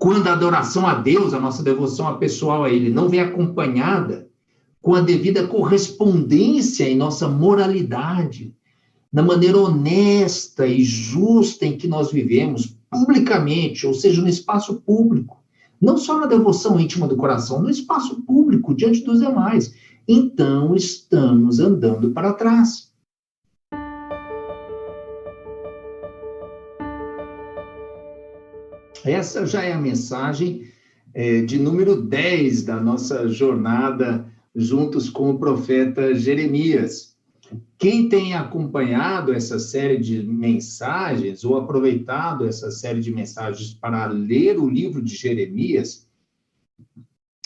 quando a adoração a Deus, a nossa devoção pessoal a Ele, não vem acompanhada com a devida correspondência em nossa moralidade, na maneira honesta e justa em que nós vivemos, publicamente, ou seja, no espaço público, não só na devoção íntima do coração, no espaço público, diante dos demais, então estamos andando para trás. Essa já é a mensagem de número 10 da nossa jornada juntos com o profeta Jeremias. Quem tem acompanhado essa série de mensagens, ou aproveitado essa série de mensagens para ler o livro de Jeremias,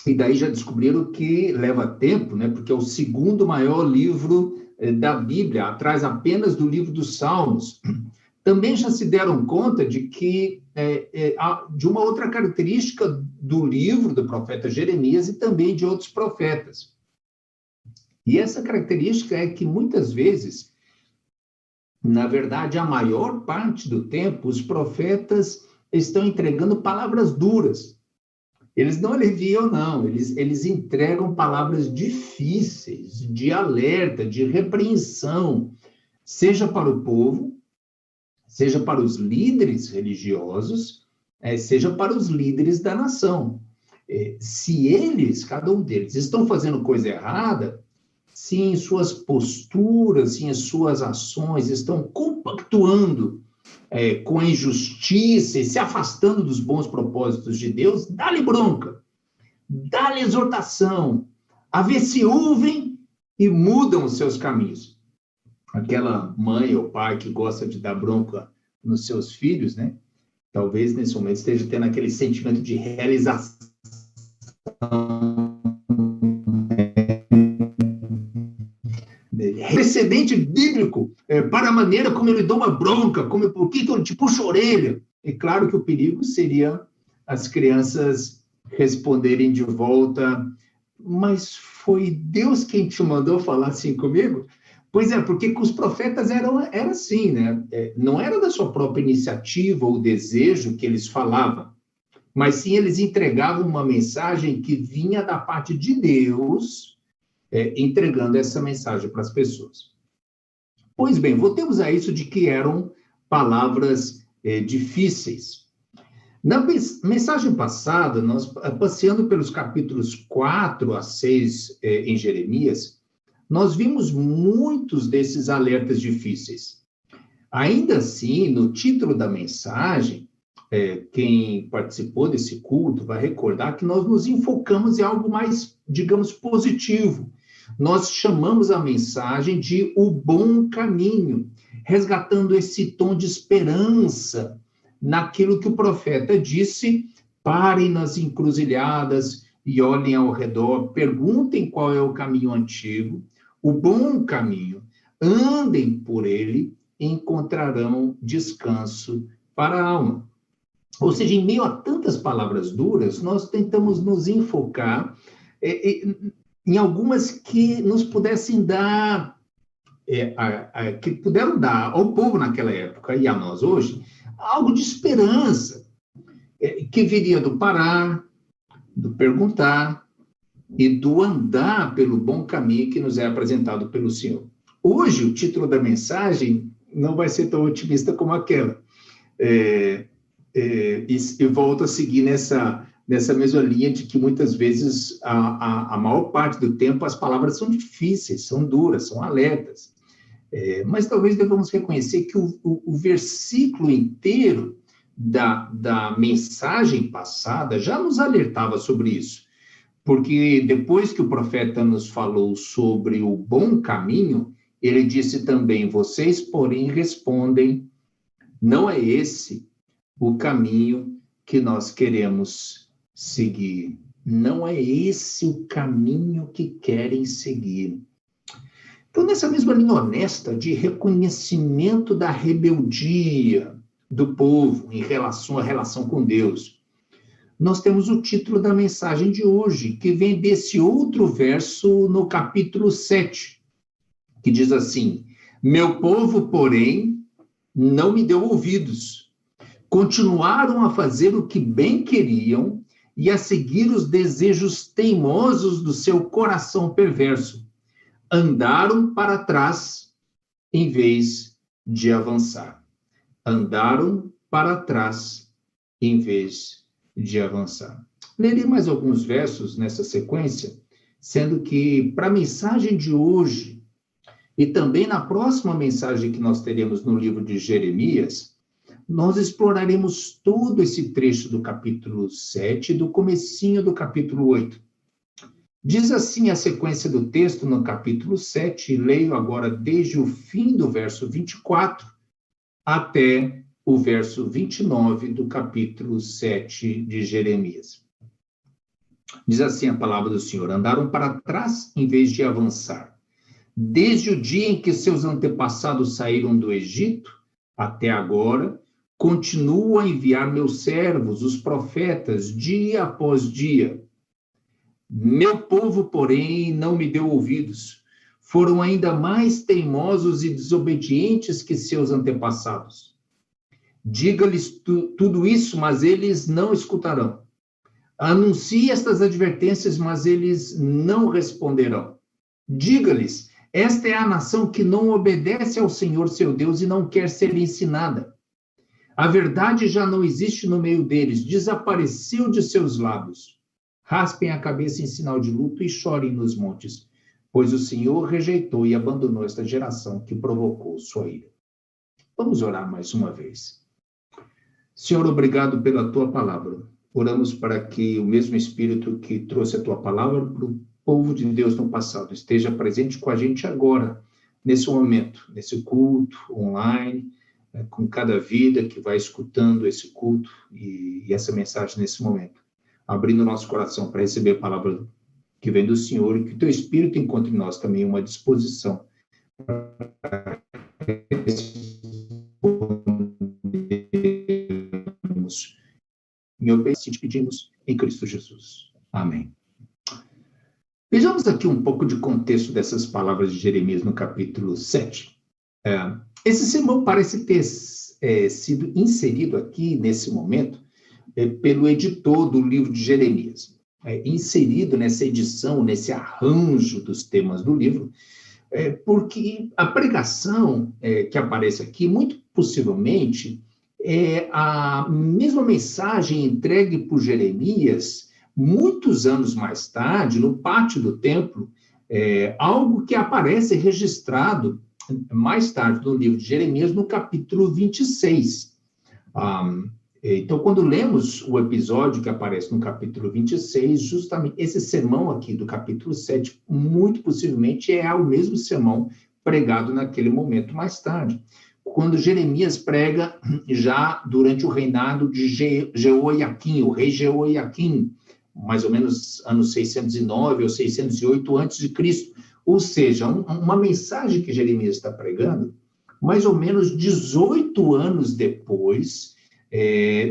e daí já descobriram que leva tempo, né? Porque é o segundo maior livro da Bíblia, atrás apenas do livro dos Salmos. Também já se deram conta de que de uma outra característica do livro do profeta Jeremias e também de outros profetas. E essa característica é que muitas vezes, na verdade, a maior parte do tempo, os profetas estão entregando palavras duras. Eles não aliviam, não. Eles entregam palavras difíceis, de alerta, de repreensão, seja para o povo, seja para os líderes religiosos, seja para os líderes da nação. Se eles, cada um deles, estão fazendo coisa errada, se em suas posturas, se em suas ações estão compactuando com a injustiça e se afastando dos bons propósitos de Deus, dá-lhe bronca, dá-lhe exortação, a ver se ouvem e mudam os seus caminhos. Aquela mãe ou pai que gosta de dar bronca nos seus filhos, né? Talvez nesse momento esteja tendo aquele sentimento de realização. Precedente bíblico para a maneira como ele dá uma bronca, por que eu te puxo a orelha. É claro que o perigo seria as crianças responderem de volta, mas foi Deus quem te mandou falar assim comigo? Pois é, porque com os profetas era assim, né? Não era da sua própria iniciativa ou desejo que eles falavam, mas sim eles entregavam uma mensagem que vinha da parte de Deus, entregando essa mensagem para as pessoas. Pois bem, voltemos a isso de que eram palavras difíceis. Na mensagem passada, nós passeando pelos capítulos 4 a 6 em Jeremias, nós vimos muitos desses alertas difíceis. Ainda assim, no título da mensagem, quem participou desse culto vai recordar que nós nos enfocamos em algo mais, digamos, positivo. Nós chamamos a mensagem de o bom caminho, resgatando esse tom de esperança naquilo que o profeta disse: parem nas encruzilhadas e olhem ao redor, perguntem qual é o caminho antigo, o bom caminho, andem por ele e encontrarão descanso para a alma. Ou seja, em meio a tantas palavras duras, nós tentamos nos enfocar em algumas que nos pudessem dar, que puderam dar ao povo naquela época e a nós hoje, algo de esperança, que viria do parar, do perguntar e do andar pelo bom caminho que nos é apresentado pelo Senhor. Hoje, o título da mensagem não vai ser tão otimista como aquela. E volto a seguir nessa mesma linha de que muitas vezes a maior parte do tempo as palavras são difíceis, são duras, são alertas. Mas talvez devamos reconhecer que o versículo inteiro da mensagem passada já nos alertava sobre isso. Porque depois que o profeta nos falou sobre o bom caminho, ele disse também: vocês, porém, respondem, não é esse o caminho que nós queremos seguir. Não é esse o caminho que querem seguir. Então, nessa mesma linha honesta de reconhecimento da rebeldia do povo em relação à relação com Deus, nós temos o título da mensagem de hoje, que vem desse outro verso no capítulo 7, que diz assim: meu povo, porém, não me deu ouvidos. Continuaram a fazer o que bem queriam e a seguir os desejos teimosos do seu coração perverso. Andaram para trás em vez de avançar. Andaram para trás em vez de avançar. Lerei mais alguns versos nessa sequência, sendo que para a mensagem de hoje e também na próxima mensagem que nós teremos no livro de Jeremias, nós exploraremos todo esse trecho do capítulo 7 e do comecinho do capítulo 8. Diz assim a sequência do texto no capítulo 7, e leio agora desde o fim do verso 24 até o verso 29 do capítulo 7 de Jeremias. Diz assim a palavra do Senhor: andaram para trás em vez de avançar. Desde o dia em que seus antepassados saíram do Egito até agora, continuo a enviar meus servos, os profetas, dia após dia. Meu povo, porém, não me deu ouvidos. Foram ainda mais teimosos e desobedientes que seus antepassados. Diga-lhes tudo isso, mas eles não escutarão. Anuncie estas advertências, mas eles não responderão. Diga-lhes, esta é a nação que não obedece ao Senhor seu Deus e não quer ser ensinada. A verdade já não existe no meio deles, desapareceu de seus lábios. Raspem a cabeça em sinal de luto e chorem nos montes, pois o Senhor rejeitou e abandonou esta geração que provocou sua ira. Vamos orar mais uma vez. Senhor, obrigado pela tua palavra. Oramos para que o mesmo Espírito que trouxe a tua palavra para o povo de Deus no passado esteja presente com a gente agora, nesse momento, nesse culto online, com cada vida que vai escutando esse culto e essa mensagem nesse momento. Abrindo nosso coração para receber a palavra que vem do Senhor e que o teu Espírito encontre em nós também uma disposição para respondermos. Em obediência te pedimos em Cristo Jesus. Amém. Vejamos aqui um pouco de contexto dessas palavras de Jeremias no capítulo 7. Esse sermão parece ter sido inserido aqui, nesse momento, pelo editor do livro de Jeremias. Inserido nessa edição, nesse arranjo dos temas do livro, porque a pregação que aparece aqui, muito possivelmente, é a mesma mensagem entregue por Jeremias muitos anos mais tarde, no pátio do templo, algo que aparece registrado mais tarde no livro de Jeremias, no capítulo 26. Então, quando lemos o episódio que aparece no capítulo 26, justamente esse sermão aqui do capítulo 7, muito possivelmente é o mesmo sermão pregado naquele momento mais tarde, quando Jeremias prega já durante o reinado de Jeoiaquim, o rei Jeoiaquim, mais ou menos anos 609 ou 608 a.C., ou seja, uma mensagem que Jeremias está pregando, mais ou menos 18 anos depois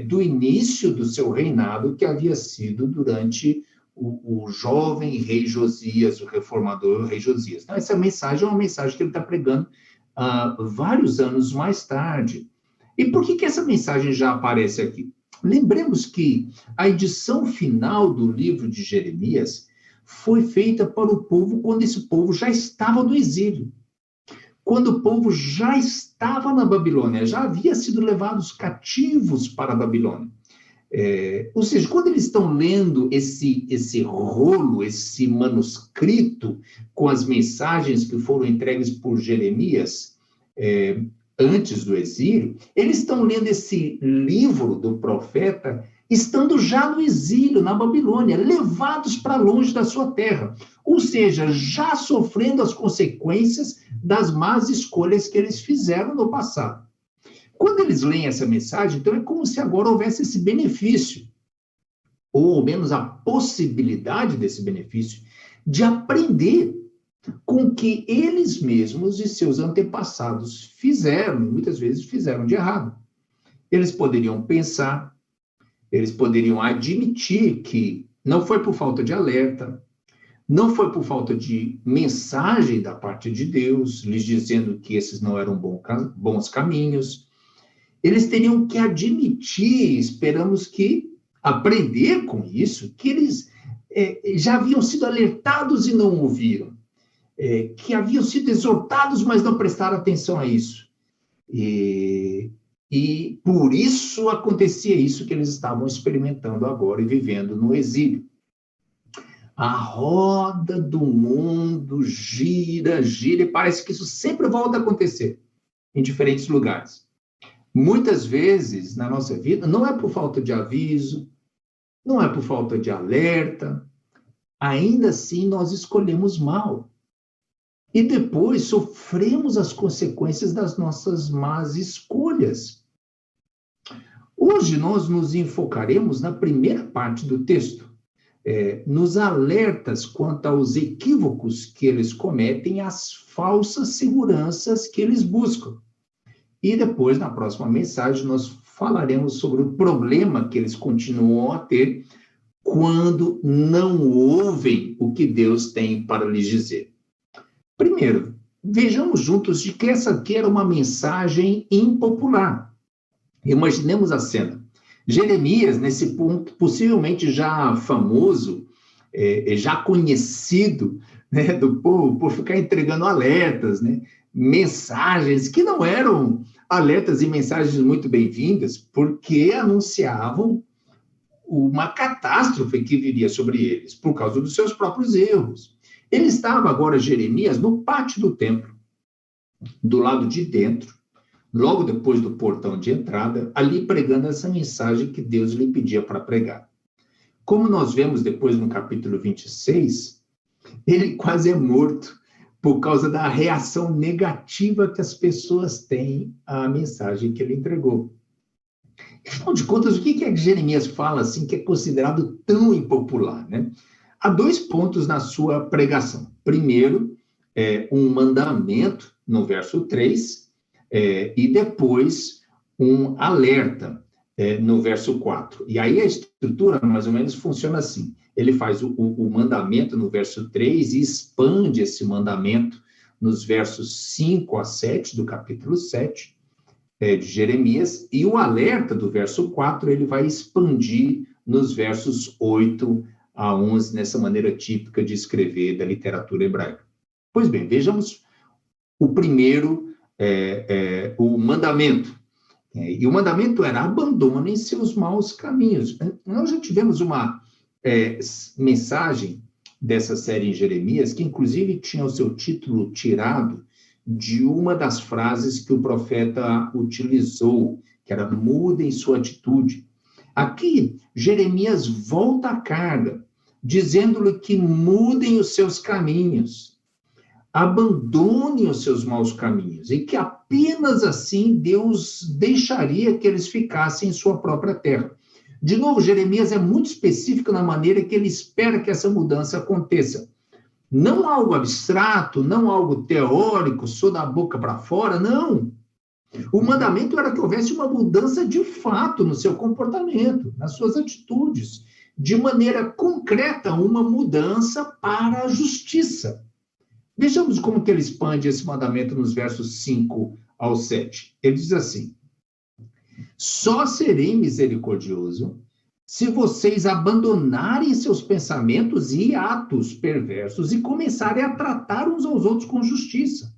do início do seu reinado, que havia sido durante o jovem rei Josias, o reformador rei Josias. Então, essa mensagem é uma mensagem que ele está pregando vários anos mais tarde. E por que essa mensagem já aparece aqui? Lembremos que a edição final do livro de Jeremias foi feita para o povo quando esse povo já estava no exílio. Quando o povo já estava na Babilônia, já havia sido levados cativos para a Babilônia. Ou seja, quando eles estão lendo esse rolo, esse manuscrito, com as mensagens que foram entregues por Jeremias antes do exílio, eles estão lendo esse livro do profeta, estando já no exílio, na Babilônia, levados para longe da sua terra. Ou seja, já sofrendo as consequências das más escolhas que eles fizeram no passado. Quando eles leem essa mensagem, então é como se agora houvesse esse benefício, ou ao menos a possibilidade desse benefício, de aprender com o que eles mesmos e seus antepassados fizeram, e muitas vezes fizeram de errado. Eles poderiam pensar, eles poderiam admitir que não foi por falta de alerta, não foi por falta de mensagem da parte de Deus, lhes dizendo que esses não eram bons caminhos. eles teriam que admitir, esperamos que aprender com isso, que eles já haviam sido alertados e não ouviram, que haviam sido exortados, mas não prestaram atenção a isso. E por isso acontecia isso que eles estavam experimentando agora e vivendo no exílio. A roda do mundo gira, gira, e parece que isso sempre volta a acontecer em diferentes lugares. Muitas vezes na nossa vida, não é por falta de aviso, não é por falta de alerta, ainda assim nós escolhemos mal. E depois sofremos as consequências das nossas más escolhas. Hoje nós nos enfocaremos na primeira parte do texto, nos alertas quanto aos equívocos que eles cometem, as falsas seguranças que eles buscam. E depois, na próxima mensagem, nós falaremos sobre o problema que eles continuam a ter quando não ouvem o que Deus tem para lhes dizer. Primeiro, vejamos juntos de que essa aqui era uma mensagem impopular. Imaginemos a cena. Jeremias, nesse ponto, possivelmente já famoso, já conhecido, né, do povo, por ficar entregando alertas, né, mensagens que não eram alertas e mensagens muito bem-vindas, porque anunciavam uma catástrofe que viria sobre eles, por causa dos seus próprios erros. Ele estava agora, Jeremias, no pátio do templo, do lado de dentro, logo depois do portão de entrada, ali pregando essa mensagem que Deus lhe pedia para pregar. Como nós vemos depois no capítulo 26, ele quase é morto por causa da reação negativa que as pessoas têm à mensagem que ele entregou. Afinal de contas, o que é que Jeremias fala assim que é considerado tão impopular, né? Há 2 pontos na sua pregação. Primeiro, um mandamento, no verso 3, e depois um alerta, no verso 4. E aí a estrutura, mais ou menos, funciona assim. Ele faz o mandamento no verso 3 e expande esse mandamento nos versos 5 a 7 do capítulo 7 de Jeremias, e o alerta do verso 4 ele vai expandir nos versos 8 a 11, nessa maneira típica de escrever da literatura hebraica. Pois bem, vejamos o primeiro, o mandamento. E o mandamento era: abandonem seus maus caminhos. Nós já tivemos uma mensagem dessa série em Jeremias, que inclusive tinha o seu título tirado de uma das frases que o profeta utilizou, que era: mudem sua atitude. Aqui, Jeremias volta à carga, dizendo-lhe que mudem os seus caminhos, abandonem os seus maus caminhos, e que apenas assim Deus deixaria que eles ficassem em sua própria terra. De novo, Jeremias é muito específico na maneira que ele espera que essa mudança aconteça. Não algo abstrato, não algo teórico, só da boca para fora, não. O mandamento era que houvesse uma mudança de fato no seu comportamento, nas suas atitudes, de maneira concreta, uma mudança para a justiça. Vejamos como que ele expande esse mandamento nos versos 5 ao 7. Ele diz assim: só serei misericordioso se vocês abandonarem seus pensamentos e atos perversos e começarem a tratar uns aos outros com justiça.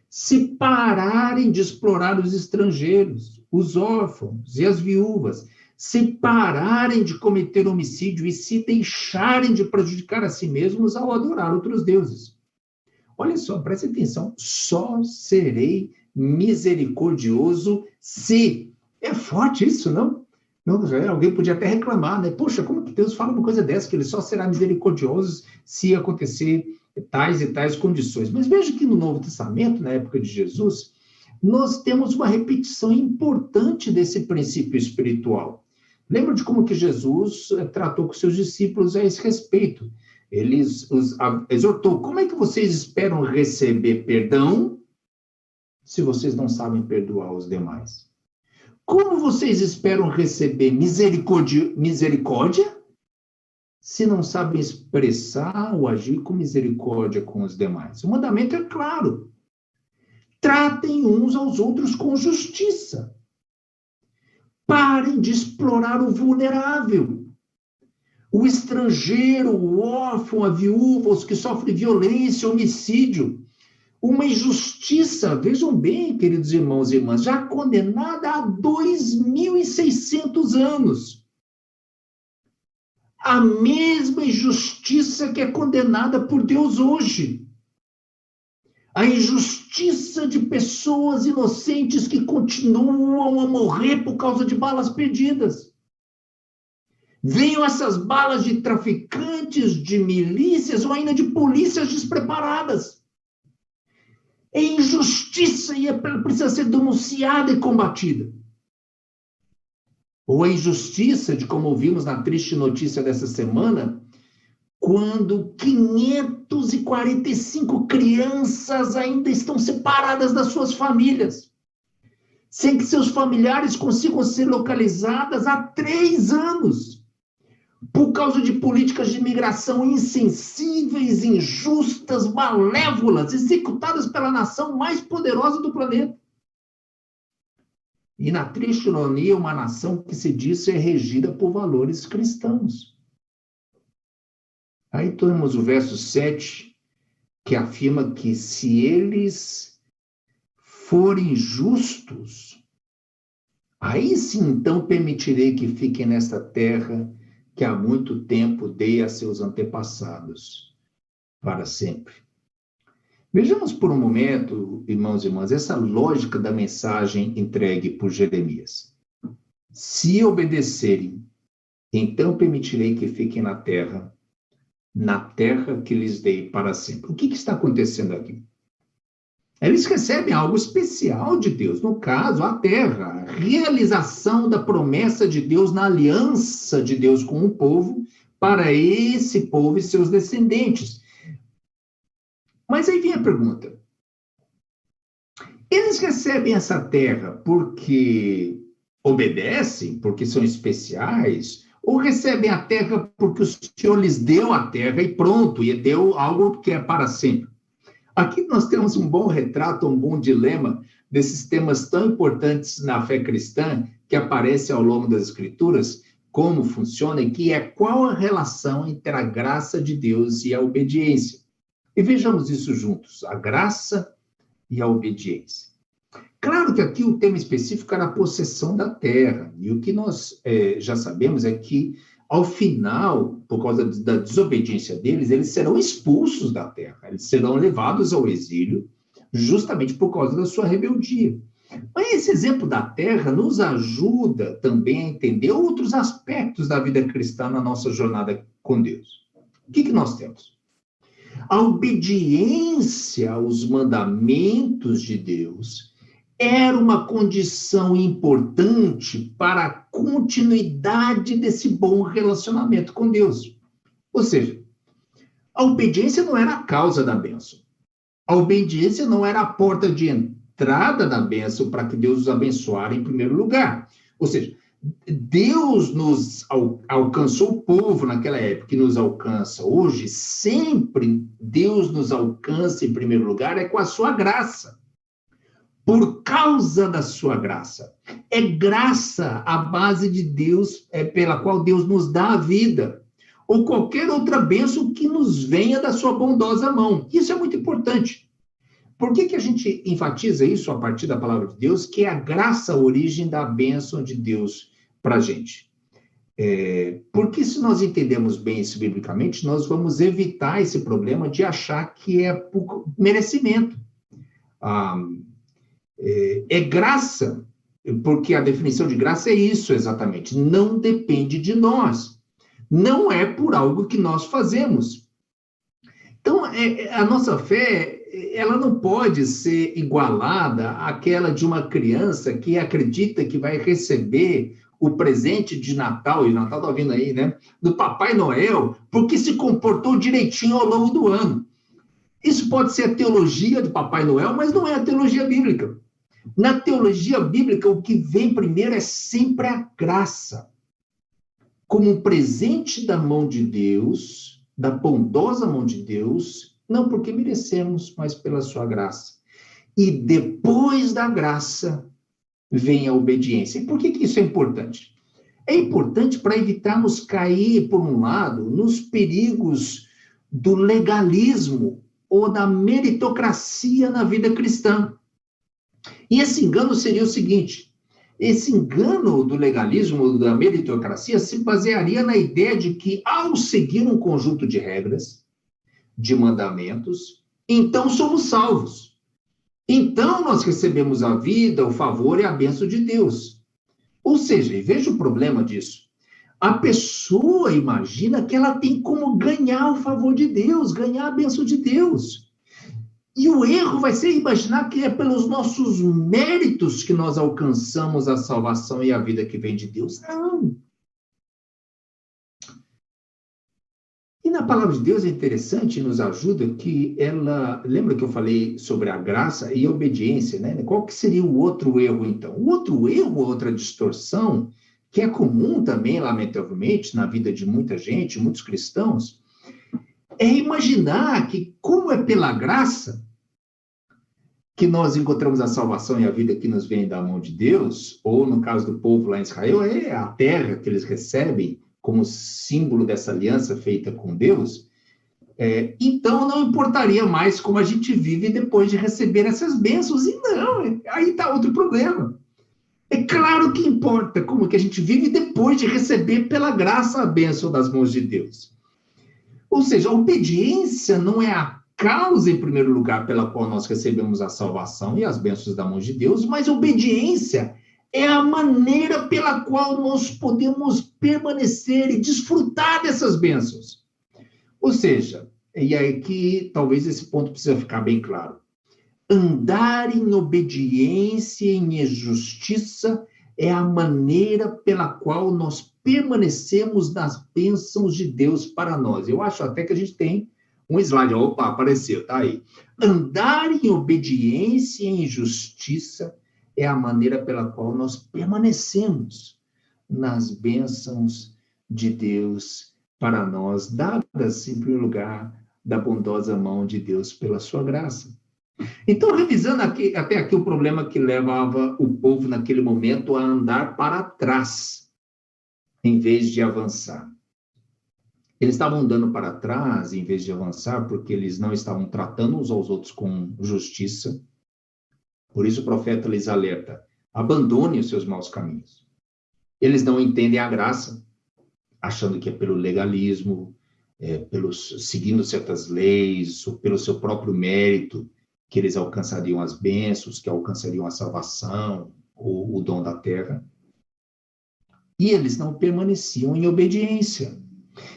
Se pararem de explorar os estrangeiros, os órfãos e as viúvas, se pararem de cometer homicídio e se deixarem de prejudicar a si mesmos ao adorar outros deuses. Olha só, preste atenção, só serei misericordioso se. É forte isso, não? Não, alguém podia até reclamar, né? Poxa, como que Deus fala uma coisa dessa, que ele só será misericordioso se acontecer tais e tais condições. Mas veja que no Novo Testamento, na época de Jesus, nós temos uma repetição importante desse princípio espiritual. Lembra de como que Jesus tratou com seus discípulos a esse respeito? Ele os exortou: como é que vocês esperam receber perdão se vocês não sabem perdoar os demais? Como vocês esperam receber misericórdia se não sabem expressar ou agir com misericórdia com os demais? O mandamento é claro. Tratem uns aos outros com justiça. Parem de explorar o vulnerável. O estrangeiro, o órfão, a viúva, os que sofrem violência, homicídio. Uma injustiça, vejam bem, queridos irmãos e irmãs, já condenada há 2.600 anos. A mesma injustiça que é condenada por Deus hoje. A injustiça de pessoas inocentes que continuam a morrer por causa de balas perdidas. Venham essas balas de traficantes, de milícias ou ainda de polícias despreparadas. É injustiça e precisa ser denunciada e combatida. Ou a injustiça de, como ouvimos na triste notícia dessa semana, quando 545 crianças ainda estão separadas das suas famílias, sem que seus familiares consigam ser localizadas há 3 anos, por causa de políticas de imigração insensíveis, injustas, malévolas, executadas pela nação mais poderosa do planeta. E na triste ironia, uma nação que se diz ser regida por valores cristãos. Aí temos o verso 7, que afirma que se eles forem justos, aí sim então permitirei que fiquem nesta terra que há muito tempo dei a seus antepassados, para sempre. Vejamos por um momento, irmãos e irmãs, essa lógica da mensagem entregue por Jeremias. Se obedecerem, então permitirei que fiquem na terra que lhes dei para sempre. O que está acontecendo aqui? Eles recebem algo especial de Deus, no caso, a terra, a realização da promessa de Deus na aliança de Deus com o povo, para esse povo e seus descendentes. Mas aí vem a pergunta. Eles recebem essa terra porque obedecem, porque são especiais, ou recebem a terra porque o Senhor lhes deu a terra e pronto, e deu algo que é para sempre? Aqui nós temos um bom retrato, um bom dilema desses temas tão importantes na fé cristã que aparece ao longo das Escrituras, como funciona e que é qual a relação entre a graça de Deus e a obediência. E vejamos isso juntos, a graça e a obediência. Claro que aqui o tema específico era a possessão da terra, e o que nós já sabemos é que, ao final, por causa da desobediência deles, eles serão expulsos da terra, eles serão levados ao exílio, justamente por causa da sua rebeldia. Mas esse exemplo da terra nos ajuda também a entender outros aspectos da vida cristã na nossa jornada com Deus. O que nós temos? A obediência aos mandamentos de Deus era uma condição importante para a continuidade desse bom relacionamento com Deus. Ou seja, a obediência não era a causa da bênção. A obediência não era a porta de entrada da bênção para que Deus os abençoara em primeiro lugar. Ou seja, Deus nos alcançou o povo naquela época e nos alcança hoje, sempre Deus nos alcança em primeiro lugar é com a sua graça. Por causa da sua graça. É graça a base de Deus, pela qual Deus nos dá a vida. Ou qualquer outra bênção que nos venha da sua bondosa mão. Isso é muito importante. Por que a gente enfatiza isso a partir da palavra de Deus? Que é a graça a origem da bênção de Deus para a gente. Porque se nós entendemos bem isso biblicamente, nós vamos evitar esse problema de achar que é por merecimento. É graça, porque a definição de graça é isso exatamente, não depende de nós, não é por algo que nós fazemos. Então, a nossa fé, ela não pode ser igualada àquela de uma criança que acredita que vai receber o presente de Natal, e o Natal está vindo aí, né, do Papai Noel, porque se comportou direitinho ao longo do ano. Isso pode ser a teologia de Papai Noel, mas não é a teologia bíblica. Na teologia bíblica, o que vem primeiro é sempre a graça. Como um presente da mão de Deus, da bondosa mão de Deus, não porque merecemos, mas pela sua graça. E depois da graça, vem a obediência. E por que isso é importante? É importante para evitarmos cair, por um lado, nos perigos do legalismo ou da meritocracia na vida cristã. E esse engano seria o seguinte: esse engano do legalismo, da meritocracia, se basearia na ideia de que, ao seguir um conjunto de regras, de mandamentos, então somos salvos. Então nós recebemos a vida, o favor e a bênção de Deus. Ou seja, e veja o problema disso. A pessoa imagina que ela tem como ganhar o favor de Deus, ganhar a bênção de Deus. E o erro vai ser imaginar que é pelos nossos méritos que nós alcançamos a salvação e a vida que vem de Deus. Não. E na palavra de Deus é interessante, nos ajuda que ela... Lembra que eu falei sobre a graça e a obediência, né? Qual que seria o outro erro, então? O outro erro, outra distorção, que é comum também, lamentavelmente, na vida de muita gente, muitos cristãos, é imaginar que, como é pela graça que nós encontramos a salvação e a vida que nos vem da mão de Deus, ou no caso do povo lá em Israel, é a terra que eles recebem como símbolo dessa aliança feita com Deus, então não importaria mais como a gente vive depois de receber essas bênçãos. E não, aí está outro problema. É claro que importa como que a gente vive depois de receber pela graça a bênção das mãos de Deus. Ou seja, a obediência não é a causa, em primeiro lugar, pela qual nós recebemos a salvação e as bênçãos da mão de Deus, mas a obediência é a maneira pela qual nós podemos permanecer e desfrutar dessas bênçãos. Ou seja, e é que talvez esse ponto precisa ficar bem claro. Andar em obediência e em justiça é a maneira pela qual nós permanecemos nas bênçãos de Deus para nós. Eu acho até que a gente tem um slide. Opa, apareceu, tá aí. Andar em obediência e em justiça é a maneira pela qual nós permanecemos nas bênçãos de Deus para nós, dadas, em primeiro lugar, da bondosa mão de Deus pela sua graça. Então, revisando até aqui o problema que levava o povo naquele momento a andar para trás, em vez de avançar. Eles estavam andando para trás, em vez de avançar, porque eles não estavam tratando uns aos outros com justiça. Por isso o profeta lhes alerta: abandone os seus maus caminhos. Eles não entendem a graça, achando que é pelo legalismo, seguindo certas leis, ou pelo seu próprio mérito, que eles alcançariam as bênçãos, que alcançariam a salvação, ou o dom da terra. E eles não permaneciam em obediência.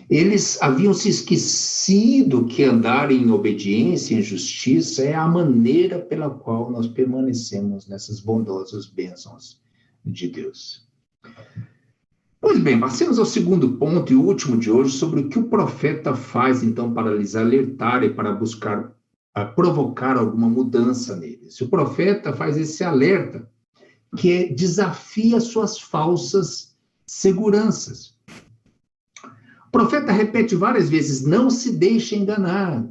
Eles haviam se esquecido que andar em obediência e em justiça é a maneira pela qual nós permanecemos nessas bondosas bênçãos de Deus. Pois bem, passemos ao segundo ponto e último de hoje, sobre o que o profeta faz, então, para lhes alertar e para buscar provocar alguma mudança neles. O profeta faz esse alerta, que desafia suas falsas seguranças. O profeta repete várias vezes: não se deixe enganar,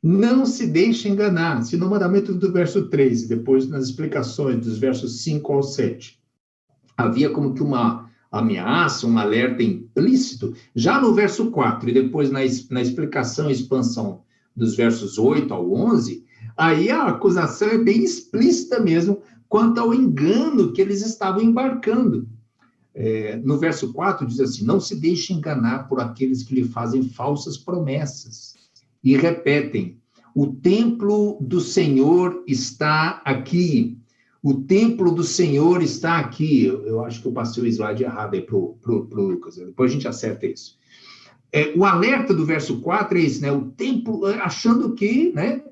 não se deixe enganar. Se no mandamento do verso 3, e depois nas explicações dos versos 5 ao 7, havia como que uma ameaça, um alerta implícito, já no verso 4, e depois na explicação e expansão dos versos 8 ao 11, aí a acusação é bem explícita mesmo quanto ao engano que eles estavam embarcando. No verso 4 diz assim: não se deixe enganar por aqueles que lhe fazem falsas promessas e repetem: o templo do Senhor está aqui. O templo do Senhor está aqui. Eu acho que eu passei o slide errado aí para o Lucas. Depois a gente acerta isso. O alerta do verso 4 é esse, né? O templo, achando que, né,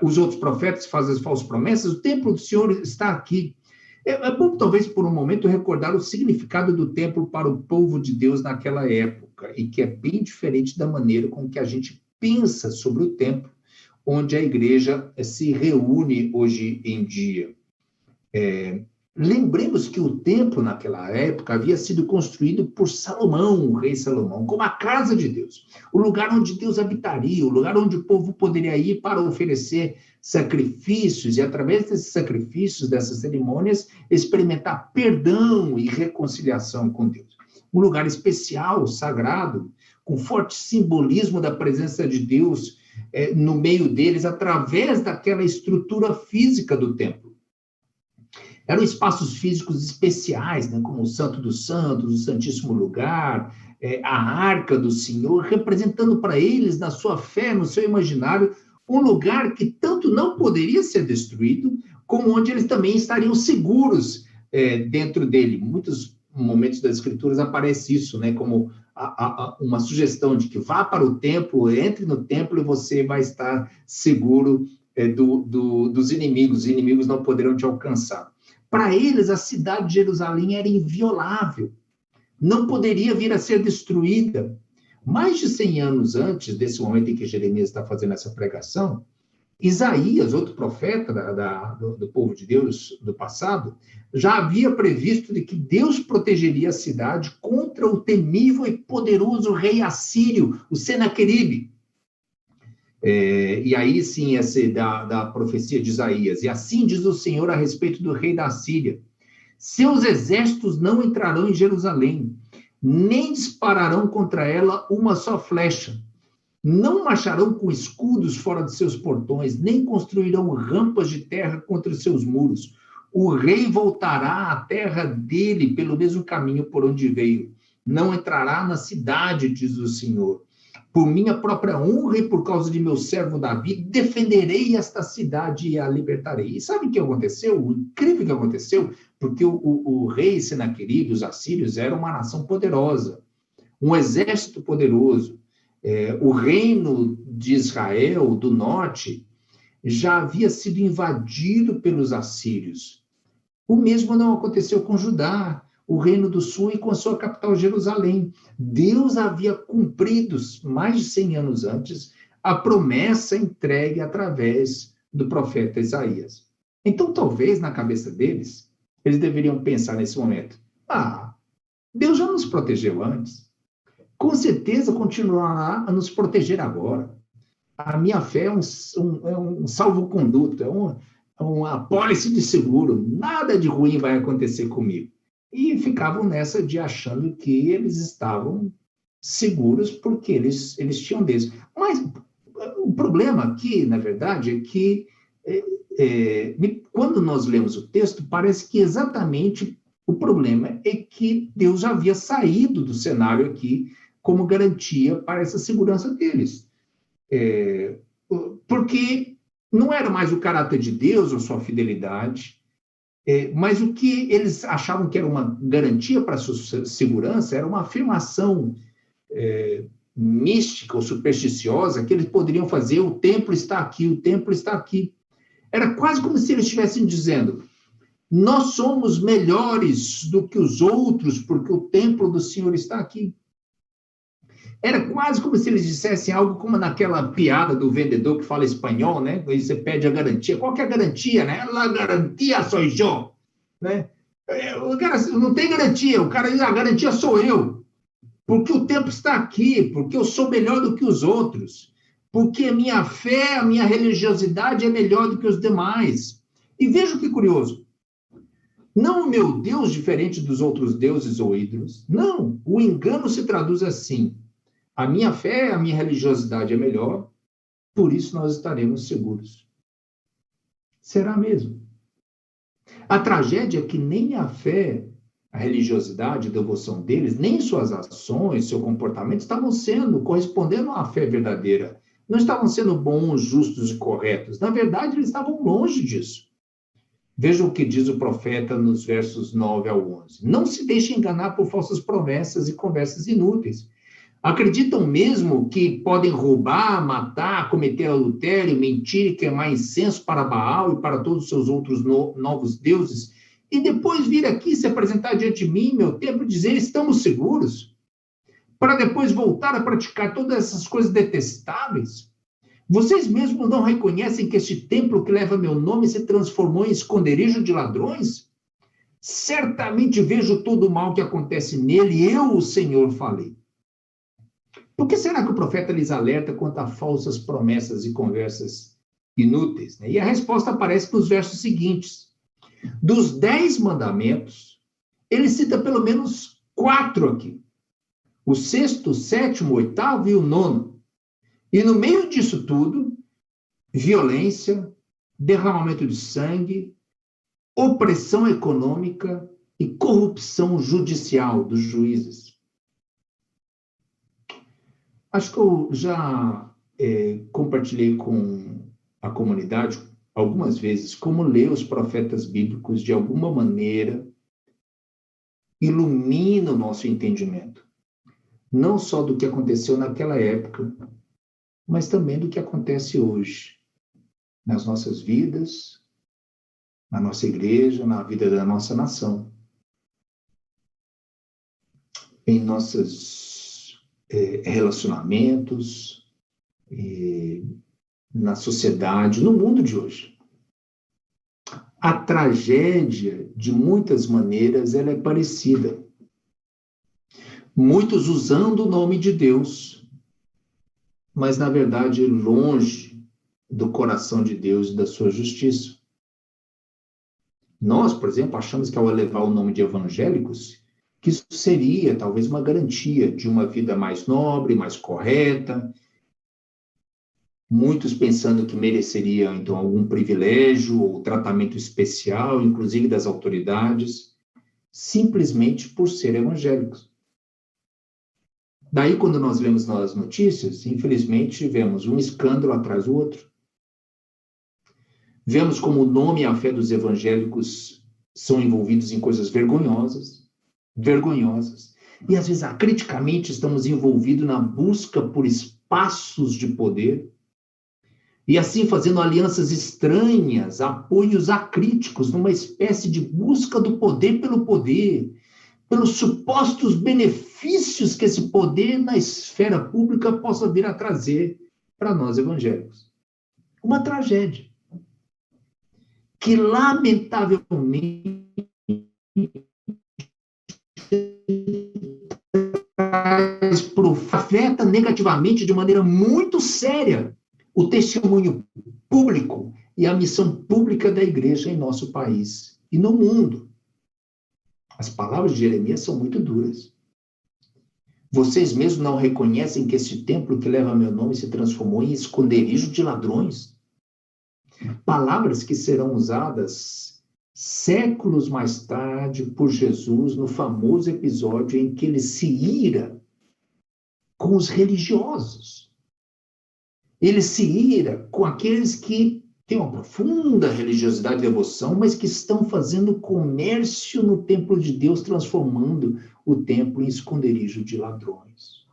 os outros profetas fazem as falsas promessas, o templo do Senhor está aqui. É bom, talvez, por um momento, recordar o significado do templo para o povo de Deus naquela época, e que é bem diferente da maneira com que a gente pensa sobre o templo, onde a igreja se reúne hoje em dia. Lembremos que o templo, naquela época, havia sido construído por Salomão, o rei Salomão, como a casa de Deus, o lugar onde Deus habitaria, o lugar onde o povo poderia ir para oferecer sacrifícios, e através desses sacrifícios, dessas cerimônias, experimentar perdão e reconciliação com Deus. Um lugar especial, sagrado, com forte simbolismo da presença de Deus no meio deles, através daquela estrutura física do templo. Eram espaços físicos especiais, né, como o Santo dos Santos, o Santíssimo Lugar, a Arca do Senhor, representando para eles, na sua fé, no seu imaginário, um lugar que tanto não poderia ser destruído, como onde eles também estariam seguros dentro dele. Muitos momentos das Escrituras aparece isso, né, como uma sugestão de que vá para o templo, entre no templo e você vai estar seguro dos inimigos. Os inimigos não poderão te alcançar. Para eles, a cidade de Jerusalém era inviolável, não poderia vir a ser destruída. Mais de 100 anos antes desse momento em que Jeremias está fazendo essa pregação, Isaías, outro profeta do povo de Deus do passado, já havia previsto de que Deus protegeria a cidade contra o temível e poderoso rei assírio, o Senaqueribe. E aí sim, da profecia de Isaías. E assim diz o Senhor a respeito do rei da Síria: seus exércitos não entrarão em Jerusalém, nem dispararão contra ela uma só flecha. Não marcharão com escudos fora de seus portões, nem construirão rampas de terra contra os seus muros. O rei voltará à terra dele pelo mesmo caminho por onde veio. Não entrará na cidade, diz o Senhor. Por minha própria honra e por causa de meu servo Davi, defenderei esta cidade e a libertarei. E sabe o que aconteceu? O incrível que aconteceu, porque o rei Senaqueribe, os assírios, era uma nação poderosa, um exército poderoso. O reino de Israel, do norte, já havia sido invadido pelos assírios. O mesmo não aconteceu com Judá, o reino do sul, e com a sua capital Jerusalém. Deus havia cumprido, mais de 100 anos antes, a promessa entregue através do profeta Isaías. Então, talvez, na cabeça deles, eles deveriam pensar nesse momento: Deus já nos protegeu antes, com certeza continuará a nos proteger agora. A minha fé é um salvo-conduto, é uma apólice de seguro, nada de ruim vai acontecer comigo. E ficavam nessa de achando que eles estavam seguros porque eles tinham Deus. Mas o problema aqui, na verdade, é que quando nós lemos o texto, parece que exatamente o problema é que Deus já havia saído do cenário aqui como garantia para essa segurança deles. Porque não era mais o caráter de Deus ou sua fidelidade, mas o que eles achavam que era uma garantia para a sua segurança era uma afirmação mística ou supersticiosa que eles poderiam fazer: o templo está aqui, o templo está aqui. Era quase como se eles estivessem dizendo: nós somos melhores do que os outros porque o templo do Senhor está aqui. Era quase como se eles dissessem algo como naquela piada do vendedor que fala espanhol, né? Aí você pede a garantia. Qual que é a garantia, né? La garantia soy yo, né? O cara não tem garantia. O cara diz: a garantia sou eu. Porque o tempo está aqui, porque eu sou melhor do que os outros, porque a minha fé, a minha religiosidade é melhor do que os demais. E veja que curioso. Não o meu Deus diferente dos outros deuses ou ídolos. Não. O engano se traduz assim: a minha fé, a minha religiosidade é melhor, por isso nós estaremos seguros. Será mesmo? A tragédia é que nem a fé, a religiosidade, a devoção deles, nem suas ações, seu comportamento estavam correspondendo à fé verdadeira. Não estavam sendo bons, justos e corretos. Na verdade, eles estavam longe disso. Veja o que diz o profeta nos versos 9 ao 11. Não se deixe enganar por falsas promessas e conversas inúteis. Acreditam mesmo que podem roubar, matar, cometer adultério, mentir e queimar incenso para Baal e para todos os seus outros novos deuses, e depois vir aqui se apresentar diante de mim, meu templo, e dizer: estamos seguros? Para depois voltar a praticar todas essas coisas detestáveis? Vocês mesmos não reconhecem que este templo que leva meu nome se transformou em esconderijo de ladrões? certamente vejo todo o mal que acontece nele, eu, o Senhor, falei. Por que será que o profeta lhes alerta quanto a falsas promessas e conversas inúteis? E a resposta aparece nos versos seguintes. Dos 10 mandamentos, ele cita pelo menos 4 aqui. O 6º, o 7º, o 8º e o 9º. E no meio disso tudo, violência, derramamento de sangue, opressão econômica e corrupção judicial dos juízes. Acho que eu já compartilhei com a comunidade algumas vezes como ler os profetas bíblicos de alguma maneira ilumina o nosso entendimento. Não só do que aconteceu naquela época, mas também do que acontece hoje, nas nossas vidas, na nossa igreja, na vida da nossa nação, em nossos relacionamentos, na sociedade, no mundo de hoje. A tragédia, de muitas maneiras, ela é parecida. Muitos usando o nome de Deus, mas, na verdade, longe do coração de Deus e da sua justiça. Nós, por exemplo, achamos que ao elevar o nome de evangélicos, que isso seria talvez uma garantia de uma vida mais nobre, mais correta. Muitos pensando que mereceriam, então, algum privilégio ou tratamento especial, inclusive das autoridades, simplesmente por ser evangélicos. Daí, quando nós vemos nas notícias, infelizmente, vemos um escândalo atrás do outro. Vemos como o nome e a fé dos evangélicos são envolvidos em coisas vergonhosas. E, às vezes, acriticamente, estamos envolvidos na busca por espaços de poder. E, assim, fazendo alianças estranhas, apoios acríticos, numa espécie de busca do poder pelo poder, pelos supostos benefícios que esse poder na esfera pública possa vir a trazer para nós evangélicos. Uma tragédia que, lamentavelmente, afeta negativamente, de maneira muito séria, o testemunho público e a missão pública da igreja em nosso país e no mundo. As palavras de Jeremias são muito duras. Vocês mesmos não reconhecem que este templo que leva meu nome se transformou em esconderijo de ladrões? Palavras que serão usadas séculos mais tarde por Jesus no famoso episódio em que ele se ira com os religiosos. Ele se ira com aqueles que têm uma profunda religiosidade e devoção, mas que estão fazendo comércio no templo de Deus, transformando o templo em esconderijo de ladrões.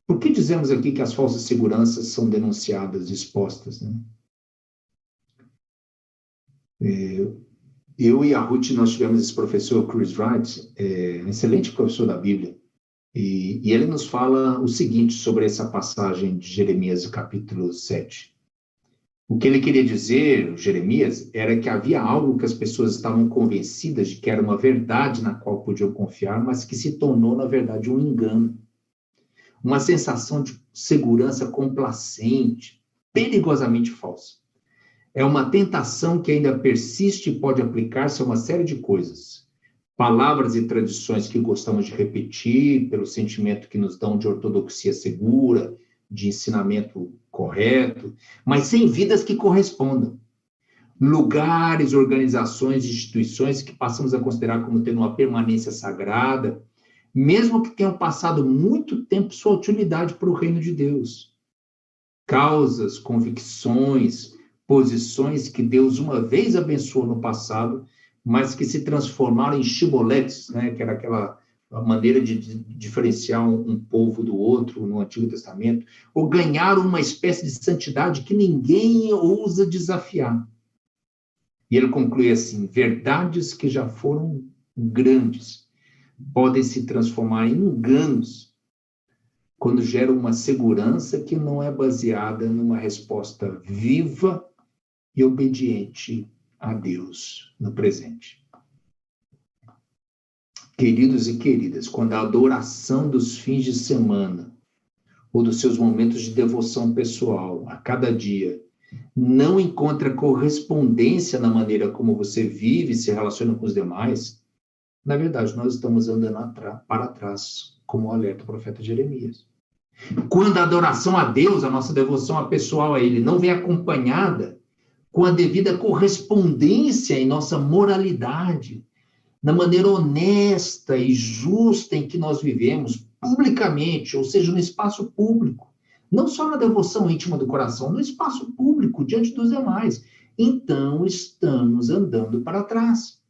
Por que dizemos aqui que as falsas seguranças são denunciadas e expostas, né? Eu e a Ruth, nós tivemos esse professor, Chris Wright, um excelente professor da Bíblia, e ele nos fala o seguinte sobre essa passagem de Jeremias, capítulo 7. O que ele queria dizer, Jeremias, era que havia algo que as pessoas estavam convencidas de que era uma verdade na qual podiam confiar, mas que se tornou, na verdade, um engano. Uma sensação de segurança complacente, perigosamente falsa. É uma tentação que ainda persiste e pode aplicar-se a uma série de coisas. Palavras e tradições que gostamos de repetir, pelo sentimento que nos dão de ortodoxia segura, de ensinamento correto, mas sem vidas que correspondam. Lugares, organizações, instituições que passamos a considerar como tendo uma permanência sagrada, mesmo que tenham passado muito tempo sua utilidade para o reino de Deus. Causas, convicções, posições que Deus uma vez abençoou no passado, mas que se transformaram em chiboletes, né? Que era aquela maneira de diferenciar um povo do outro no Antigo Testamento, ou ganharam uma espécie de santidade que ninguém ousa desafiar. E ele conclui assim: verdades que já foram grandes podem se transformar em enganos quando geram uma segurança que não é baseada numa resposta viva e obediente a Deus no presente. Queridos e queridas, quando a adoração dos fins de semana ou dos seus momentos de devoção pessoal a cada dia não encontra correspondência na maneira como você vive e se relaciona com os demais, na verdade, nós estamos andando para trás, como alerta o profeta Jeremias. Quando a adoração a Deus, a nossa devoção pessoal a Ele, não vem acompanhada com a devida correspondência em nossa moralidade, na maneira honesta e justa em que nós vivemos, publicamente, ou seja, no espaço público, não só na devoção íntima do coração, no espaço público, diante dos demais, então estamos andando para trás.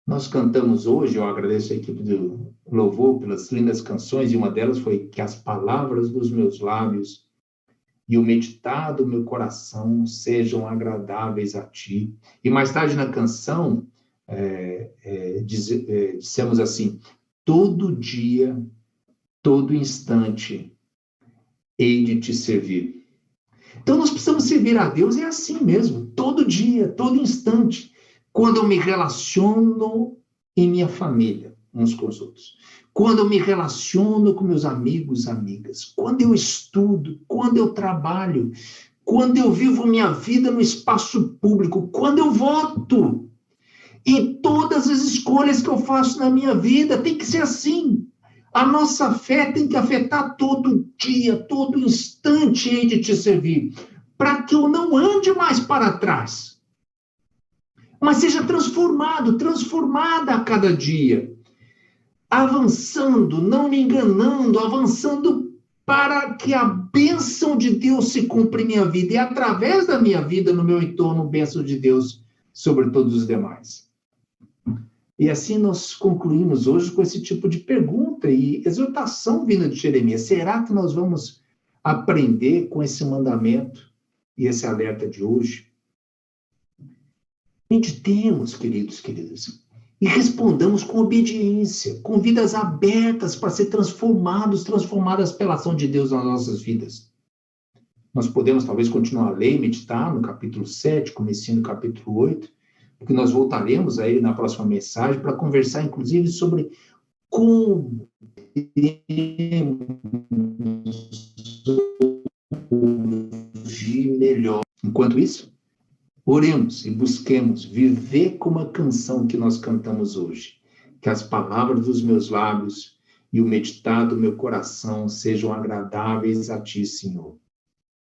Nós cantamos hoje, eu agradeço a equipe do Louvor pelas lindas canções, e uma delas foi que as palavras dos meus lábios e o meditar do meu coração sejam agradáveis a ti. E mais tarde na canção, dissemos assim, todo dia, todo instante, hei de te servir. Então nós precisamos servir a Deus, é assim mesmo, todo dia, todo instante. Quando eu me relaciono em minha família, uns com os outros. Quando eu me relaciono com meus amigos, amigas. Quando eu estudo, quando eu trabalho. Quando eu vivo minha vida no espaço público. Quando eu voto. Em todas as escolhas que eu faço na minha vida, tem que ser assim. A nossa fé tem que afetar todo dia, todo instante hei de te servir. Para que eu não ande mais para trás. Mas seja transformado, transformada a cada dia. Avançando, não me enganando, avançando para que a bênção de Deus se cumpra em minha vida. E através da minha vida, no meu entorno, bênção de Deus sobre todos os demais. E assim nós concluímos hoje com esse tipo de pergunta e exortação vinda de Jeremias. Será que nós vamos aprender com esse mandamento e esse alerta de hoje? Meditemos, queridos, queridas, e respondamos com obediência, com vidas abertas para ser transformadas pela ação de Deus nas nossas vidas. Nós podemos, talvez, continuar a ler e meditar no capítulo 7, comecinho no capítulo 8, porque nós voltaremos a ele na próxima mensagem para conversar, inclusive, sobre como ouvir melhor. Enquanto isso, oremos e busquemos viver como a canção que nós cantamos hoje. Que as palavras dos meus lábios e o meditar do meu coração sejam agradáveis a ti, Senhor.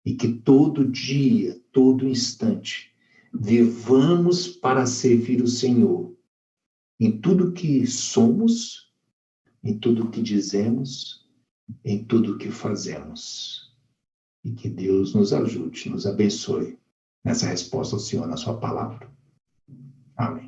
E que todo dia, todo instante, vivamos para servir o Senhor. Em tudo que somos, em tudo que dizemos, em tudo que fazemos. E que Deus nos ajude, nos abençoe nessa resposta ao Senhor, na sua palavra. Amém.